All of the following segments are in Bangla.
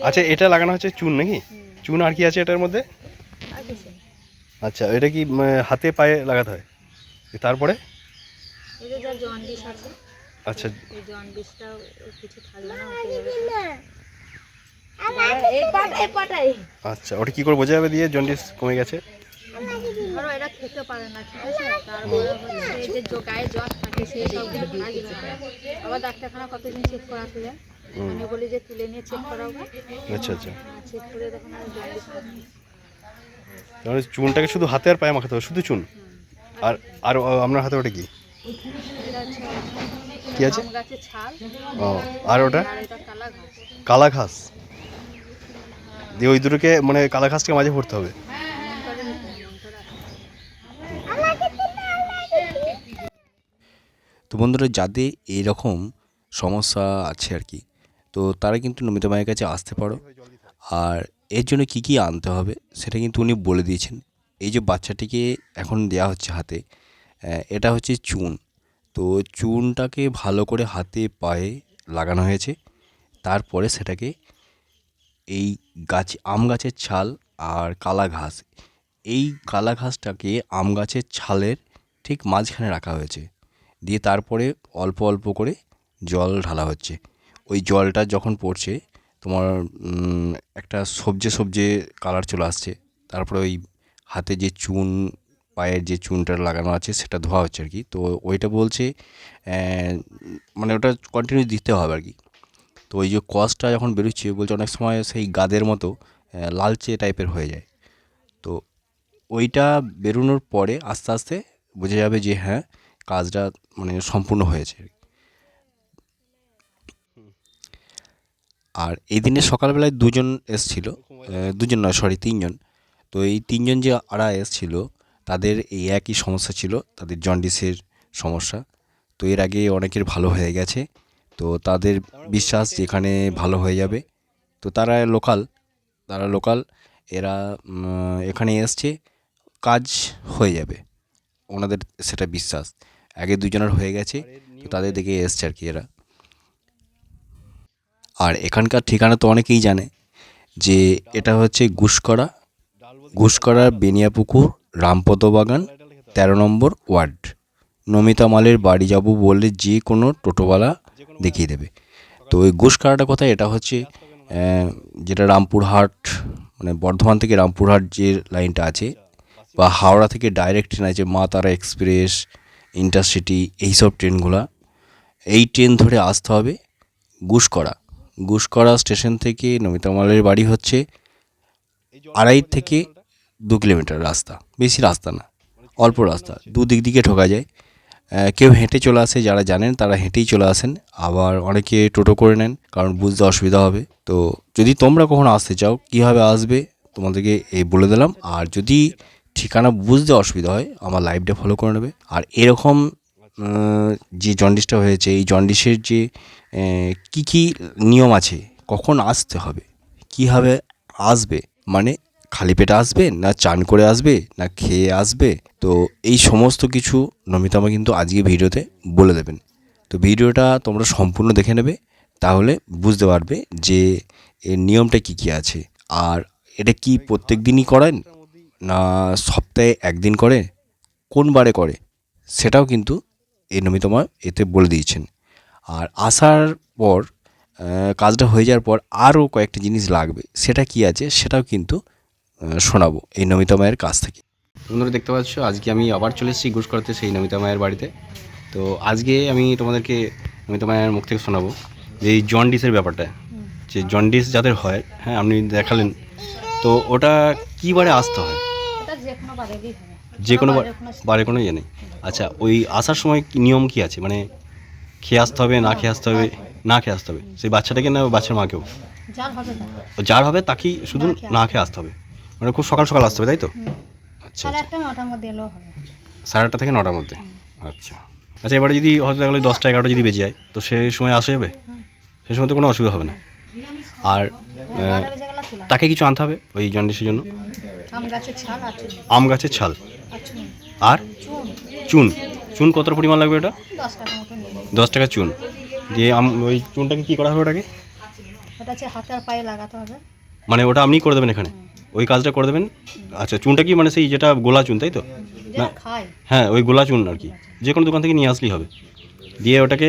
আচ্ছা, এটা লাগানো হচ্ছে চুন নাকি? চুন আর কি আছে এটার মধ্যে? আচ্ছা, এটা কি হাতে পায়ে লাগাতে হয়? তারপরে আচ্ছা, আচ্ছা, ওটা কি করে বোঝা যাবে দিয়ে জন্ডিস কমে গেছে? ধরো এরা খেতে পারে না, ঠিক আছে, তারপরে হচ্ছে এই যে গায়ে জ্বর থাকে সেই সবগুলো থাকবে। আবার ডাক্তারখানা কতদিন চেক করাতে যায়, আমি বলি যে তুলে নিয়ে চেক করাবো। আচ্ছা আচ্ছা, চেক করে দেখুন আর জন্ডিস নেই। তাহলে চুনটাকে শুধু হাতে আর পায়ে মাখাতে হবে, শুধু চুন? আর আর আপনার হাতে ওটা কি কি আছে? আম গাছের ছাল। ও, আর ওটা আর এটা কালা ঘাস। কালা ঘাস দিয়ে ওই দুটোকে মানে কালা ঘাসকে মাঝে ভরতে হবে। তো বন্ধুরা, যাদের এরকম সমস্যা আছে আর কি, তো তারা কিন্তু নমিতা মায়ের কাছে আসতে পারো। আর এর জন্য কী কী আনতে হবে সেটা কিন্তু উনি বলে দিয়েছেন। এই যে বাচ্চাটিকে এখন দেওয়া হচ্ছে হাতে, এটা হচ্ছে চুন। তো চুনটাকে ভালো করে হাতে পায়ে লাগানো হয়েছে, তারপরে সেটাকে এই আম গাছের ছাল আর কালা ঘাস, এই কালা ঘাসটাকে আম গাছের ছালের ঠিক মাঝখানে রাখা হয়েছে, দিয়ে তারপরে অল্প অল্প করে জল ঢালা হচ্ছে। ওই জলটা যখন পড়ছে তোমার একটা সবজে সবজে কালার চলে আসছে, তারপরে ওই হাতে যে চুন, পায়ের যে চুনটা লাগানো আছে সেটা ধোয়া হচ্ছে আর কি। তো ওইটা বলছে মানে ওটা কন্টিনিউ দিতে হবে আর কি। তো ওই যে কসটা যখন বেরোচ্ছে বলছে অনেক সময় সেই গাদের মতো লালচে টাইপের হয়ে যায়। তো ওইটা বেরোনোর পরে আস্তে আস্তে বোঝা যাবে যে হ্যাঁ, কাজটা মানে সম্পূর্ণ হয়েছে। আর এই দিনে সকালবেলায় দুজন এসছিল, দুজন নয় সরি 3জন। তো এই 3জন যে আরা এসছিল তাদের এই একই সমস্যা ছিল, তাদের জন্ডিসের সমস্যা। তো এর আগে অনেকের ভালো হয়ে গেছে, তো তাদের বিশ্বাস যে এখানে ভালো হয়ে যাবে। তো তারা লোকাল, এরা এখানে এসছে, কাজ হয়ে যাবে ওনাদের, সেটা বিশ্বাস। আগে দুজনের হয়ে গেছে, তো তাদের দিকে এসছে আর কি এরা। আর এখানকার ঠিকানা তো অনেকেই জানে, যে এটা হচ্ছে ঘুষকরা বেনিয়াপুকুর রামপদ বাগান 13 নম্বর ওয়ার্ড। নমিতা মালের বাড়ি যাব বললে যে কোনো টোটোওয়ালা দেখিয়ে দেবে। তো ওই ঘুষকরাটা কোথায়? এটা হচ্ছে যেটা রামপুরহাট, মানে বর্ধমান থেকে রামপুরহাট যে লাইনটা আছে, বা হাওড়া থেকে ডাইরেক্ট ট্রেন আছে, মা তারা এক্সপ্রেস, ইন্টারসিটি, এইসব ট্রেনগুলো, এই ট্রেন ধরে আসতে হবে ঘুষকরা স্টেশন থেকে নমিতা মালের বাড়ি হচ্ছে 2.5 থেকে 2 কিলোমিটার রাস্তা, বেশি রাস্তা না, অল্প রাস্তা, দুদিক দিকে ঢোকা যায়। কেউ হেঁটে চলে আসে, যারা জানেন তারা হেঁটেই চলে আসেন, আবার অনেকে টোটো করে নেন, কারণ বুঝতে অসুবিধা হবে। তো যদি তোমরা কখনো আসতে চাও, কীভাবে আসবে তোমাদেরকে এই বলে দিলাম। আর যদি ঠিকানা বুঝতে অসুবিধা হয়, আমার লাইভটা ফলো করে নেবে। আর এরকম যে জন্ডিসটা হয়েছে, এই জন্ডিসের যে কী কী নিয়ম আছে, কখন আসতে হবে, কীভাবে আসবে, মানে খালি পেটে আসবে না চান করে আসবে না খেয়ে আসবে, তো এই সমস্ত কিছু নমিতামা কিন্তু আজকে ভিডিওতে বলে দেবেন। তো ভিডিওটা তোমরা সম্পূর্ণ দেখে নেবে, তাহলে বুঝতে পারবে যে এর নিয়মটা কী কী আছে। আর এটা কি প্রত্যেক দিনই করেন না সপ্তাহে একদিন করে, কোন বারে করে, সেটাও কিন্তু এই নমিতামা এতে বলে দিয়েছেন। আর আসার পর কাজটা হয়ে যাওয়ার পর আরও কয়েকটা জিনিস লাগবে, সেটা কি আছে সেটাও কিন্তু শোনাবো এই নমিতা মায়ের কাছ থেকে। তোমরা দেখতে পাচ্ছ আজকে আমি আবার চলে এসেছি ঘুষকরাতে, সেই নমিতা মায়ের বাড়িতে। তো আজকে আমি তোমাদেরকে নমিতা মায়ের মুখ থেকে শোনাবো যে এই জন্ডিসের ব্যাপারটা, যে জন্ডিস যাদের হয়, হ্যাঁ আপনি দেখালেন, তো ওটা কী বারে আসতে হয়? যে কোনো বারে কোনো ইয়ে নেই। আচ্ছা, ওই আসার সময় নিয়ম কি আছে, মানে খেয়ে আসতে হবে না খেয়ে আসতে হবে? না খেয়ে আসতে হবে সেই বাচ্চাটাকে না বাচ্চার মাকেও? যার হবে তাকেই শুধু না খেয়ে আসতে হবে, মানে খুব সকাল সকাল আসতে হবে, তাই তো? আচ্ছা, 8:30 থেকে 9টার মধ্যে। আচ্ছা আচ্ছা, এবারে যদি হয়তো দেখলো 10টা 11টা যদি বেজে যায়, তো সেই সময় আসা যাবে? সেই সময় তো কোনো অসুবিধা হবে না? আর তাকে কিছু আনতে হবে ওই জন্ডিসের জন্য? আম গাছের ছাল আর চুন। চুন কতটা পরিমাণ লাগবে? ওটা 10 টাকা চুন। দিয়ে ওই চুনটাকে কী করা হবে ওটাকে? ওটা হচ্ছে হাতে আর পায়ে লাগাতে হবে। মানে ওটা আপনি করে দেবেন এখানে, ওই কাজটা করে দেবেন? আচ্ছা, চুনটা কি মানে সেই যেটা গোলা চুন তাই তো? যেটা খায়। হ্যাঁ, ওই গোলা চুন আর কি, যে কোনো দোকান থেকে নিয়ে আসলেই হবে। দিয়ে ওটাকে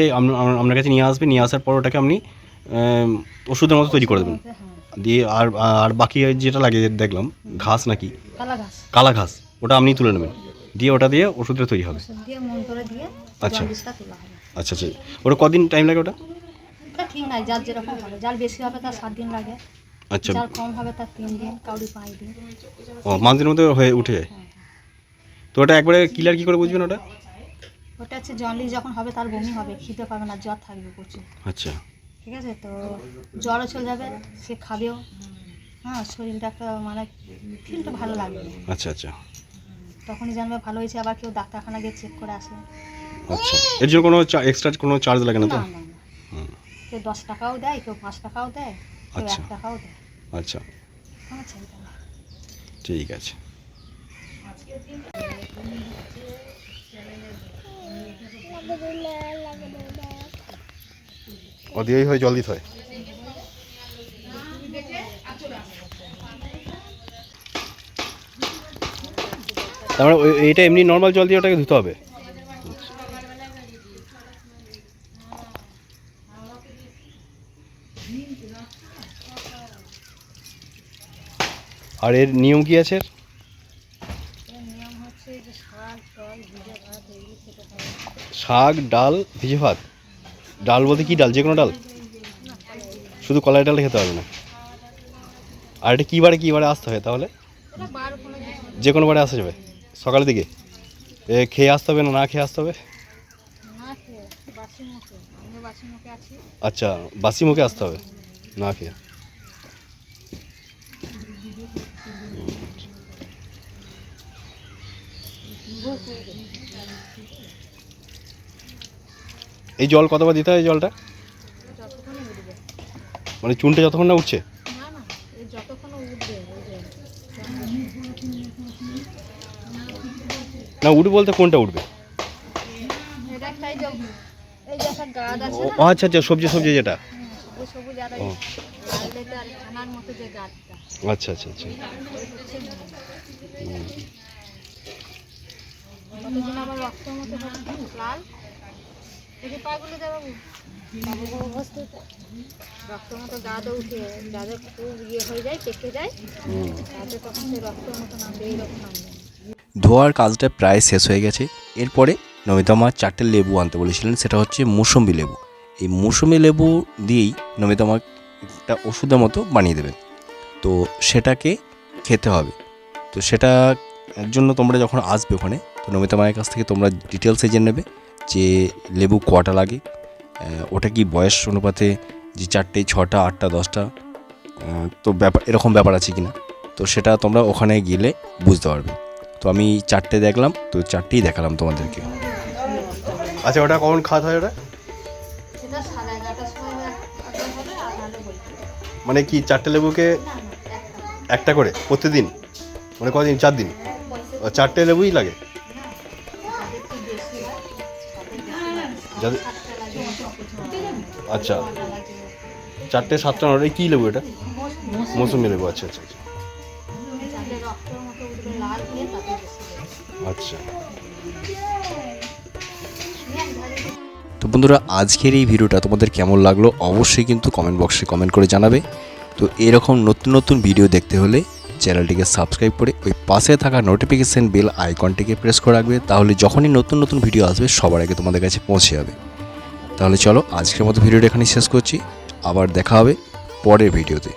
আপনার কাছে নিয়ে আসবে, নিয়ে আসার পর ওটাকে আপনি ওষুধের মতো তৈরি করে দেবেন। হ্যাঁ, দিয়ে আর বাকি যেটা লাগে দেখলাম ঘাস নাকি কালা ঘাস। কালা ঘাস, ওটা আপনি তুলে নেবেন, দিয়ে ওটা দিয়ে ওষুধটা তৈরি হবে। ওষুধ দিয়ে মন্ত্রে দিয়ে আচ্ছা। জন্ডিসটা তোলা হবে। আচ্ছা আচ্ছা, ওটা কদিন টাইম লাগে ওটা? ওটা ঠিক নাই, যার যেরকম হবে, যার বেশি হবে তার 7 দিন লাগে, আচ্ছা, যার কম হবে তার 3 দিন, কাউরি 5 দিন। ও 5 দিনের মধ্যে হয়ে উঠে যায়। তো ওটা একবারে ক্লিয়ার কী করে বুঝবেন ওটা? ওটা হচ্ছে জন্ডিস যখন হবে তার বমি হবে, খেতে পারবে না, জ্বর থাকবে প্রচুর। আচ্ছা ঠিক আছে, তো জ্বরও চলে যাবে, সে খাবেও, হ্যাঁ, শরীরটা একটা মানে ফিলটা ভালো লাগবে, আচ্ছা আচ্ছা তখনই জানবে ভালো হয়েছে। আবার কেউ ডাক্তারখানা গিয়ে চেক করে আসে। আচ্ছা, এর জন্য কোনো এক্সট্রা কোনো চার্জ লাগে না তো? না না না, কেউ 10 টাকাও দেয়, কেউ 5 টাকাও দেয়, কেউ আচ্ছা। 1 টাকাও দেয়, আচ্ছা কোনো চিন্তা নেই। ঠিক আছে। ও দিয়েই হয়, জল দিতে হয়। তারপরে এইটা এমনি নর্মাল জল দিয়ে ওটাকে ধুতে হবে? আর এর নিয়ম কি আছে? এর নিয়ম হচ্ছে যে শাক, জল, ভিজে ভাত এগুলো খেতে হবে। শাক, ডাল, ভিজে ভাত। ডাল বলতে কি ডাল? যে কোনো ডাল? শুধু কলাই ডাল খেতে হবে না? আর এটা কী বারে আসতে হয় তাহলে? এটা বার কোনো কিছু না, যে কোনো বারে আসা যাবে? সকালের দিকে খেয়ে আসতে হবে না খেয়ে আসতে হবে? না খেয়ে বাসি মুখে, আমি বাসি মুখে আছি। আচ্ছা, বাসি মুখে আসতে হবে, না খেয়ে। এই জল কতবার দিতে হয় এই জলটা? যতক্ষণই উঠবে, মানে চুনটা যতক্ষণ না উঠছে? না না, এই যতক্ষণ উঠবে, ওই যে না, উঠবে বলতে কোনটা উঠবে? এটা একটা এই যে একটা গাদ আছে ও না, আচ্ছা আচ্ছা, সবজি যেটা। সবুজ সবুজ আর ও লাল লেটা আর খানার মতো যে গাদটা, আচ্ছা আচ্ছা আচ্ছা। ওই হচ্ছে কতদিন আবার রক্তের মতো লাল, দেখি পাগুলো দেবো রক্তের মতো গাদও উঠে, যাদের খুব হয়ে যায়, পেকে যায়, তাতে তখন সেই রক্তের মতো নামবে, এইরকম নামবে। ধোয়ার কাজটা প্রায় শেষ হয়ে গেছে। এরপরে নমিতা মা 4টে লেবু আনতে বলেছিলেন, সেটা হচ্ছে মৌসুম্বি লেবু। এই মৌসুম্বি লেবু দিয়েই নমিতা মা একটা ওষুধের মতো বানিয়ে দেবেন। তো সেটাকে খেতে হবে। তো সেটা এর জন্য তোমরা যখন আসবে ওখানে, তো নমিতা মায়ের কাছ থেকে তোমরা ডিটেলসে জেনে নেবে যে লেবু কটা লাগে, ওটা কি বয়স অনুপাতে যে 4টে, 6টা, 8টা, 10টা, তো এরকম ব্যাপার আছে কি না, তো সেটা তোমরা ওখানে গেলে বুঝতে পারবে। তো আমি 4টে দেখলাম, তো 4টেই দেখালাম তোমাদেরকে। আচ্ছা, ওটা কখন খাওয়া হয় ওটা? সেটা 11:30টার সময় হবে, আর নাহলে বলতে মানে কি 4টে লেবুকে না না, একটা একটা করে প্রতিদিন? মানে কদিন? 4 দিন? ও 4টে লেবুই লাগে? যাদের একটু বেশি হয় তাদের বেশি লাগে, যাদের 7টা লাগে, আচ্ছা, 9টা লাগে, 4টে 7টা নয়, কী লেবু এটা? মৌসুমি লেবু। আচ্ছা আচ্ছা আচ্ছা যাদের রক্তের মতো উঠবে লাল হয়ে তাদের বেশি লাগে। আচ্ছা। তো বন্ধুরা, আজকের এই ভিডিওটা তোমাদের কেমন লাগলো অবশ্যই কিন্তু কমেন্ট বক্সে কমেন্ট করে জানাবে। তো এরকম নতুন নতুন ভিডিও দেখতে হলে চ্যানেলটিকে সাবস্ক্রাইব করে ওই পাশে থাকা নোটিফিকেশান বেল আইকনটিকে প্রেস করে রাখবে, তাহলে যখনই নতুন নতুন ভিডিও আসবে সবার আগে তোমাদের কাছে পৌঁছে যাবে। তাহলে চলো, আজকের মতো ভিডিওটা এখানেই শেষ করছি, আবার দেখা হবে পরের ভিডিওতে।